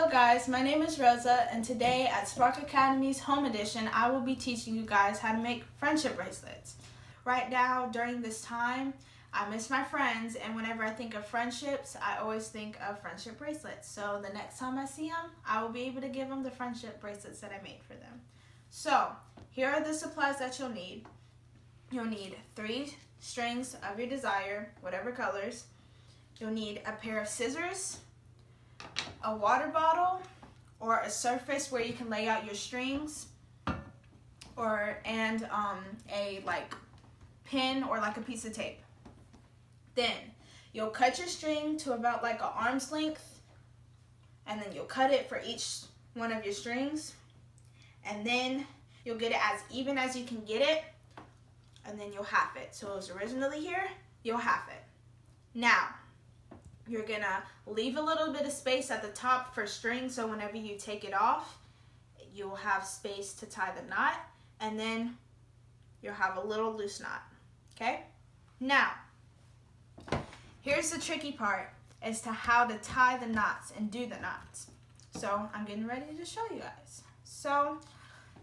Hello guys, my name is Rosa, and today at Spark Academy's Home Edition, I will be teaching you guys how to make friendship bracelets. Right now, during this time, I miss my friends, and whenever I think of friendships, I always think of friendship bracelets. So the next time I see them, I will be able to give them the friendship bracelets that I made for them. So, here are the supplies that you'll need. You'll need 3 strings of your desire, whatever colors. You'll need a pair of scissors, a water bottle, or a surface where you can lay out your strings, and a pin or like a piece of tape. Then you'll cut your string to about like an arm's length, and then you'll cut it for each one of your strings, and then you'll get it as even as you can get it, and then you'll half it. So it was originally here, you'll half it. Now you're gonna leave a little bit of space at the top for string, so whenever you take it off, you'll have space to tie the knot, and then you'll have a little loose knot, okay? Now, here's the tricky part as to how to tie the knots and do the knots. So I'm getting ready to show you guys. So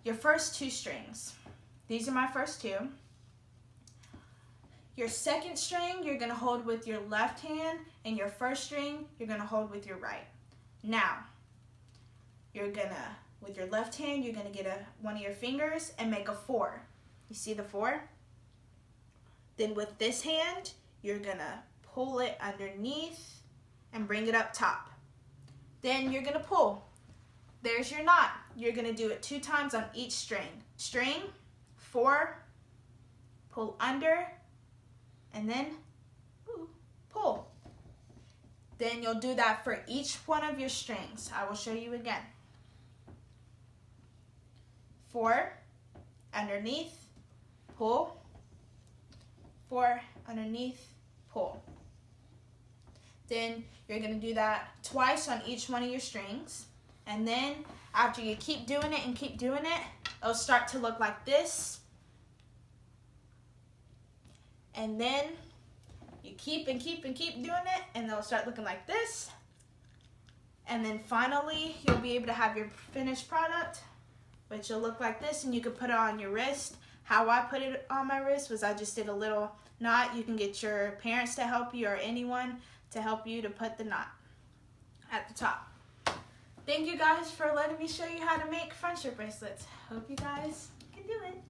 your first 2 strings, these are my first 2. Your second string, you're gonna hold with your left hand, and your first string, you're gonna hold with your right. Now, with your left hand, you're gonna get one of your fingers and make a 4. You see the 4? Then with this hand, you're gonna pull it underneath and bring it up top. Then you're gonna pull. There's your knot. You're gonna do it 2 times on each string. String, 4, pull under, and then pull. Then you'll do that for each one of your strings. I will show you again. 4, underneath, pull, 4, underneath, pull. Then you're gonna do that twice on each one of your strings. And then after you keep doing it and keep doing it, it'll start to look like this. And then you keep and keep and keep doing it, and they'll start looking like this. And then finally, you'll be able to have your finished product, which will look like this, and you can put it on your wrist. How I put it on my wrist was I just did a little knot. You can get your parents to help you, or anyone to help you to put the knot at the top. Thank you guys for letting me show you how to make friendship bracelets. Hope you guys can do it.